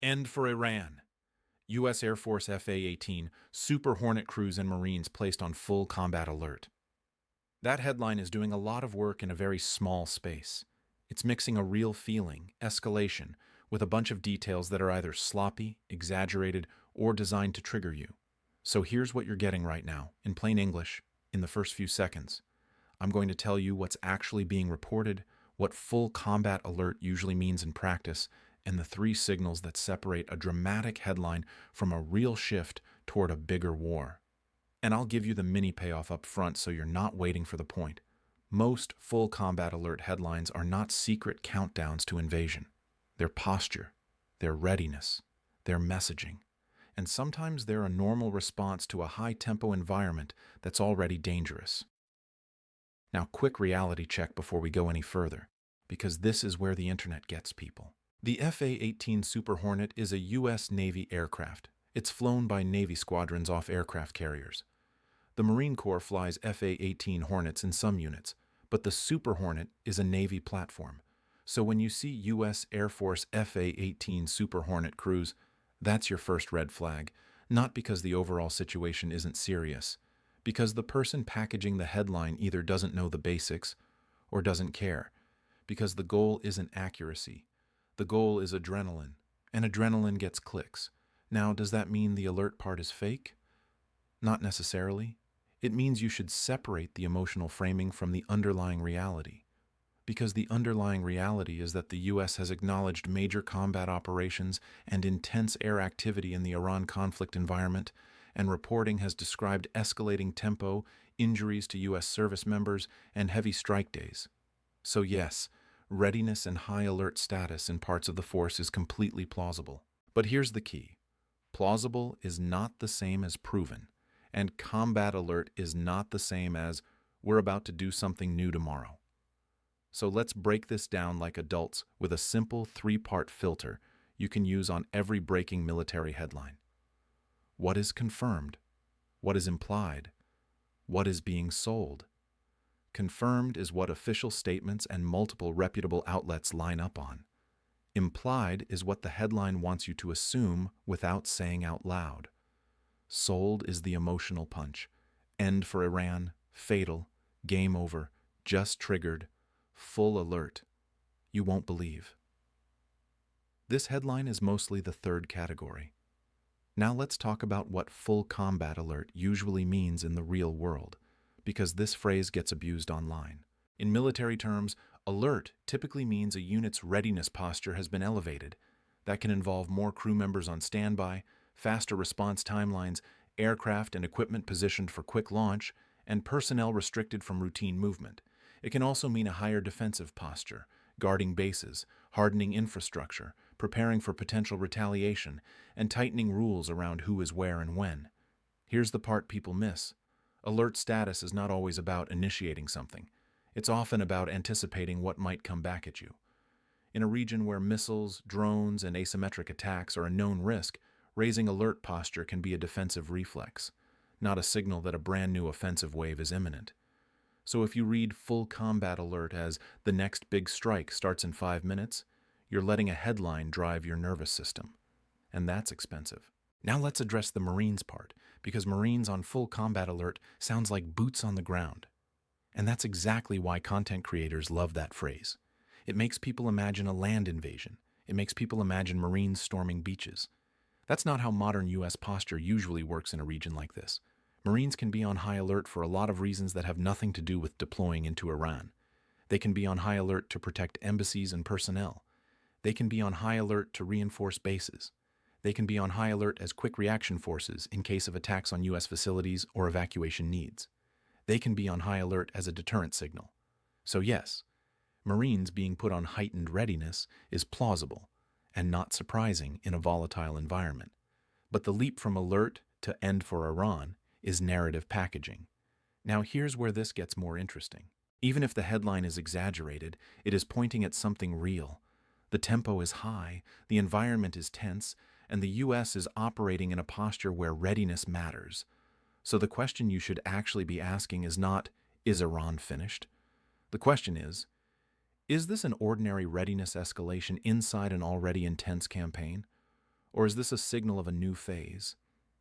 End for Iran. U.S. Air Force F-A-18 Super Hornet crews and Marines placed on full combat alert. That headline is doing a lot of work in a very small space. It's mixing a real feeling, escalation, with a bunch of details that are either sloppy, exaggerated, or designed to trigger you. So here's what you're getting right now, in plain English, in the first few seconds. I'm going to tell you what's actually being reported, what full combat alert usually means in practice, and the three signals that separate a dramatic headline from a real shift toward a bigger war. And I'll give you the mini payoff up front so you're not waiting for the point. Most full combat alert headlines are not secret countdowns to invasion. They're posture, they're readiness, they're messaging. And sometimes they're a normal response to a high-tempo environment that's already dangerous. Now, quick reality check before we go any further, because this is where the internet gets people. The F-A-18 Super Hornet is a U.S. Navy aircraft. It's flown by Navy squadrons off aircraft carriers. The Marine Corps flies F-A-18 Hornets in some units, but the Super Hornet is a Navy platform. So when you see U.S. Air Force F-A-18 Super Hornet crews, that's your first red flag, not because the overall situation isn't serious, because the person packaging the headline either doesn't know the basics or doesn't care, because the goal isn't accuracy. The goal is adrenaline, and adrenaline gets clicks. Now, does that mean the alert part is fake? Not necessarily. It means you should separate the emotional framing from the underlying reality. Because the underlying reality is that the U.S. has acknowledged major combat operations and intense air activity in the Iran conflict environment, and reporting has described escalating tempo, injuries to U.S. service members, and heavy strike days. So yes, readiness and high alert status in parts of the force is completely plausible. But here's the key. Plausible is not the same as proven, and combat alert is not the same as we're about to do something new tomorrow. So let's break this down like adults with a simple three-part filter you can use on every breaking military headline. What is confirmed? What is implied? What is being sold? Confirmed is what official statements and multiple reputable outlets line up on. Implied is what the headline wants you to assume without saying out loud. Sold is the emotional punch. End for Iran, fatal, game over, just triggered, full alert. You won't believe. This headline is mostly the third category. Now let's talk about what full combat alert usually means in the real world, because this phrase gets abused online. In military terms, alert typically means a unit's readiness posture has been elevated. That can involve more crew members on standby, faster response timelines, aircraft and equipment positioned for quick launch, and personnel restricted from routine movement. It can also mean a higher defensive posture, guarding bases, hardening infrastructure, preparing for potential retaliation, and tightening rules around who is where and when. Here's the part people miss. Alert status is not always about initiating something. It's often about anticipating what might come back at you. In a region where missiles, drones, and asymmetric attacks are a known risk, raising alert posture can be a defensive reflex, not a signal that a brand new offensive wave is imminent. So if you read full combat alert as the next big strike starts in 5 minutes, you're letting a headline drive your nervous system. And that's expensive. Now let's address the Marines part, because Marines on full combat alert sounds like boots on the ground. And that's exactly why content creators love that phrase. It makes people imagine a land invasion. It makes people imagine Marines storming beaches. That's not how modern U.S. posture usually works in a region like this. Marines can be on high alert for a lot of reasons that have nothing to do with deploying into Iran. They can be on high alert to protect embassies and personnel. They can be on high alert to reinforce bases. They can be on high alert as quick reaction forces in case of attacks on U.S. facilities or evacuation needs. They can be on high alert as a deterrent signal. So yes, Marines being put on heightened readiness is plausible and not surprising in a volatile environment. But the leap from alert to end for Iran is narrative packaging. Now here's where this gets more interesting. Even if the headline is exaggerated, it is pointing at something real. The tempo is high, the environment is tense, and the U.S. is operating in a posture where readiness matters. So the question you should actually be asking is not, is Iran finished? The question is this an ordinary readiness escalation inside an already intense campaign? Or is this a signal of a new phase?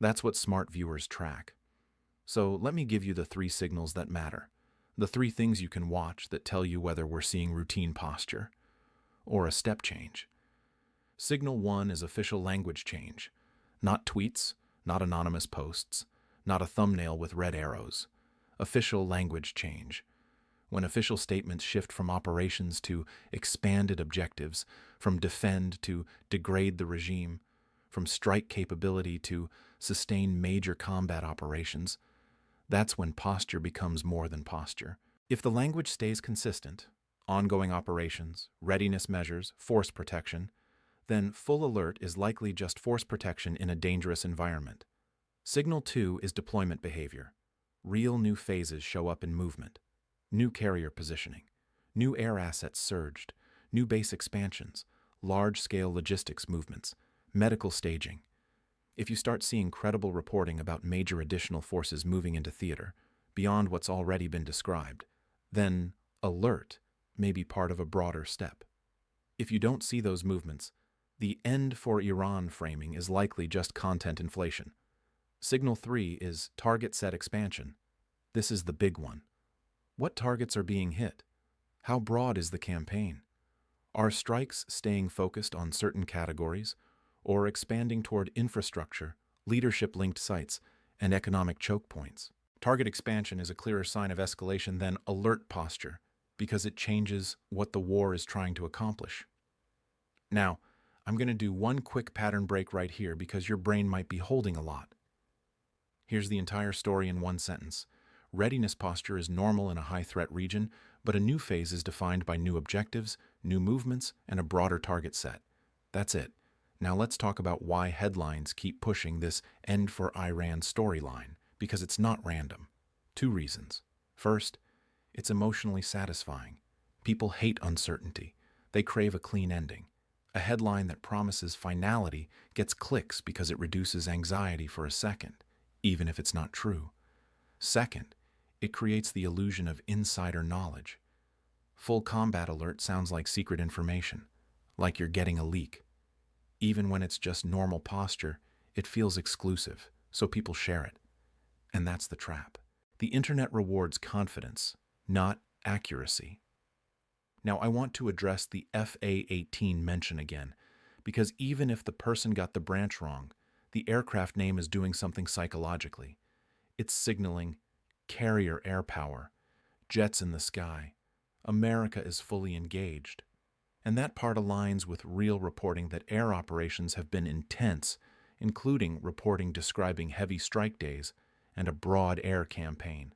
That's what smart viewers track. So let me give you the three signals that matter. The three things you can watch that tell you whether we're seeing routine posture or a step change. Signal 1 is official language change. Not tweets, not anonymous posts, not a thumbnail with red arrows. Official language change. When official statements shift from operations to expanded objectives, from defend to degrade the regime, from strike capability to sustain major combat operations, that's when posture becomes more than posture. If the language stays consistent, ongoing operations, readiness measures, force protection, then full alert is likely just force protection in a dangerous environment. Signal 2 is deployment behavior. Real new phases show up in movement. New carrier positioning, new air assets surged, new base expansions, large-scale logistics movements, medical staging. If you start seeing credible reporting about major additional forces moving into theater, beyond what's already been described, then alert may be part of a broader step. If you don't see those movements, the end for Iran framing is likely just content inflation. Signal 3 is target set expansion. This is the big one. What targets are being hit? How broad is the campaign? Are strikes staying focused on certain categories, or expanding toward infrastructure, leadership-linked sites, and economic choke points? Target expansion is a clearer sign of escalation than alert posture, because it changes what the war is trying to accomplish. Now, I'm going to do one quick pattern break right here because your brain might be holding a lot. Here's the entire story in one sentence. Readiness posture is normal in a high-threat region, but a new phase is defined by new objectives, new movements, and a broader target set. That's it. Now let's talk about why headlines keep pushing this end for Iran storyline, because it's not random. Two reasons. First, it's emotionally satisfying. People hate uncertainty. They crave a clean ending. A headline that promises finality gets clicks because it reduces anxiety for a second, even if it's not true. Second, it creates the illusion of insider knowledge. Full combat alert sounds like secret information, like you're getting a leak. Even when it's just normal posture, it feels exclusive, so people share it. And that's the trap. The internet rewards confidence, not accuracy. Now, I want to address the A-18 mention again, because even if the person got the branch wrong, the aircraft name is doing something psychologically. It's signaling carrier air power, jets in the sky. America is fully engaged. And that part aligns with real reporting that air operations have been intense, including reporting describing heavy strike days and a broad air campaign.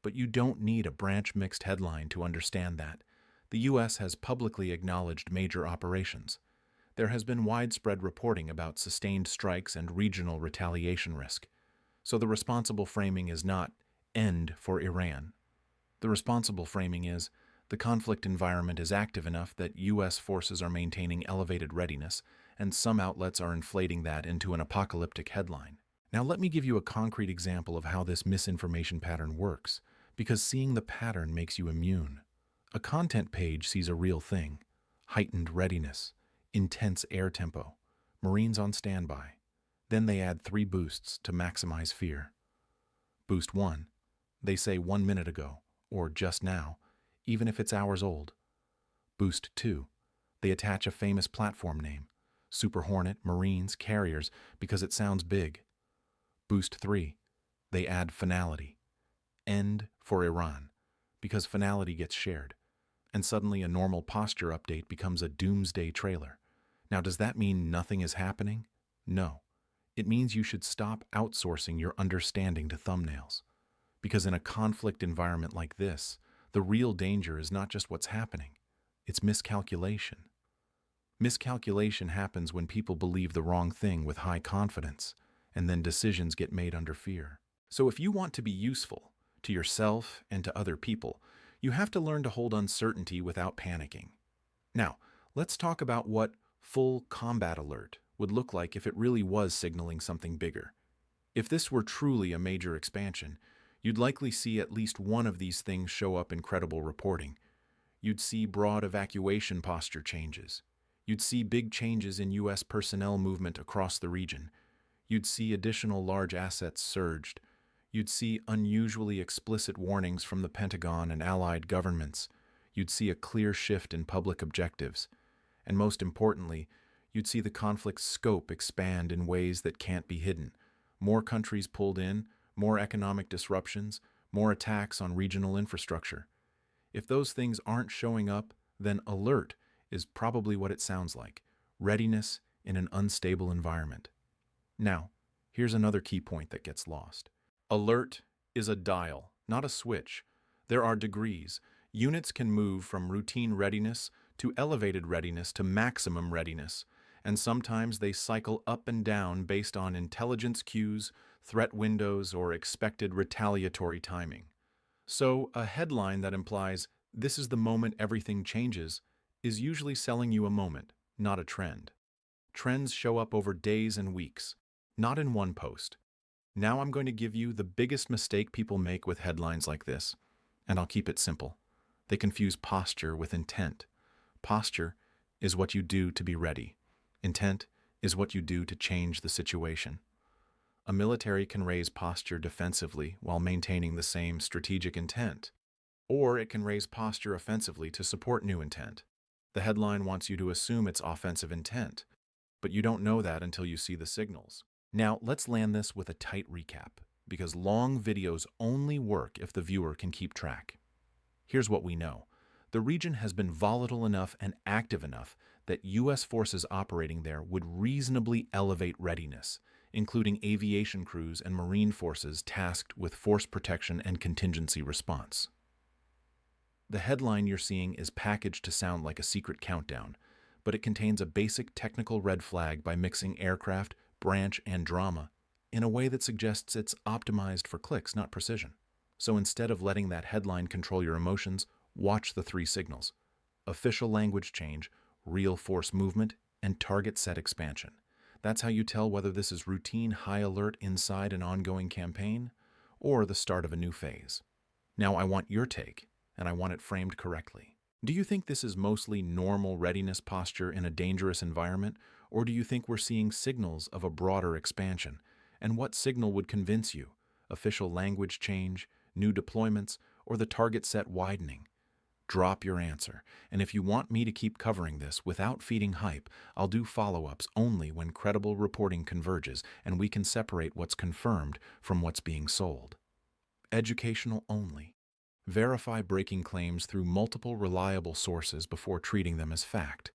But you don't need a branch-mixed headline to understand that. The U.S. has publicly acknowledged major operations. There has been widespread reporting about sustained strikes and regional retaliation risk. So the responsible framing is not end for Iran. The responsible framing is the conflict environment is active enough that U.S. forces are maintaining elevated readiness, and some outlets are inflating that into an apocalyptic headline. Now let me give you a concrete example of how this misinformation pattern works, because seeing the pattern makes you immune. A content page sees a real thing: heightened readiness, intense air tempo, Marines on standby. Then they add 3 boosts to maximize fear. Boost 1, they say 1 minute ago, or just now, even if it's hours old. Boost 2, they attach a famous platform name, Super Hornet, Marines, carriers, because it sounds big. Boost 3, they add finality, end for Iran, because finality gets shared. And suddenly a normal posture update becomes a doomsday trailer. Now, does that mean nothing is happening? No. It means you should stop outsourcing your understanding to thumbnails. Because in a conflict environment like this, the real danger is not just what's happening, it's miscalculation. Miscalculation happens when people believe the wrong thing with high confidence, and then decisions get made under fear. So if you want to be useful to yourself and to other people, you have to learn to hold uncertainty without panicking. Now, let's talk about what full combat alert would look like if it really was signaling something bigger. If this were truly a major expansion, you'd likely see at least one of these things show up in credible reporting. You'd see broad evacuation posture changes. You'd see big changes in U.S. personnel movement across the region. You'd see additional large assets surged. You'd see unusually explicit warnings from the Pentagon and allied governments. You'd see a clear shift in public objectives. And most importantly, you'd see the conflict's scope expand in ways that can't be hidden. More countries pulled in, more economic disruptions, more attacks on regional infrastructure. If those things aren't showing up, then alert is probably what it sounds like: readiness in an unstable environment. Now, here's another key point that gets lost. Alert is a dial, not a switch. There are degrees. Units can move from routine readiness to elevated readiness to maximum readiness, and sometimes they cycle up and down based on intelligence cues, threat windows, or expected retaliatory timing. So, a headline that implies, "This is the moment everything changes," is usually selling you a moment, not a trend. Trends show up over days and weeks, not in one post. Now I'm going to give you the biggest mistake people make with headlines like this, and I'll keep it simple. They confuse posture with intent. Posture is what you do to be ready. Intent is what you do to change the situation. A military can raise posture defensively while maintaining the same strategic intent, or it can raise posture offensively to support new intent. The headline wants you to assume it's offensive intent, but you don't know that until you see the signals. Now, let's land this with a tight recap, because long videos only work if the viewer can keep track. Here's what we know. The region has been volatile enough and active enough that U.S. forces operating there would reasonably elevate readiness, including aviation crews and Marine forces tasked with force protection and contingency response. The headline you're seeing is packaged to sound like a secret countdown, but it contains a basic technical red flag by mixing aircraft, branch, and drama in a way that suggests it's optimized for clicks, not precision. So instead of letting that headline control your emotions, watch the three signals: official language change, real force movement, and target set expansion. That's how you tell whether this is routine high alert inside an ongoing campaign or the start of a new phase. Now I want your take, and I want it framed correctly. Do you think this is mostly normal readiness posture in a dangerous environment, or do you think we're seeing signals of a broader expansion? And what signal would convince you? Official language change, new deployments, or the target set widening? Drop your answer, and if you want me to keep covering this without feeding hype, I'll do follow-ups only when credible reporting converges and we can separate what's confirmed from what's being sold. Educational only. Verify breaking claims through multiple reliable sources before treating them as fact.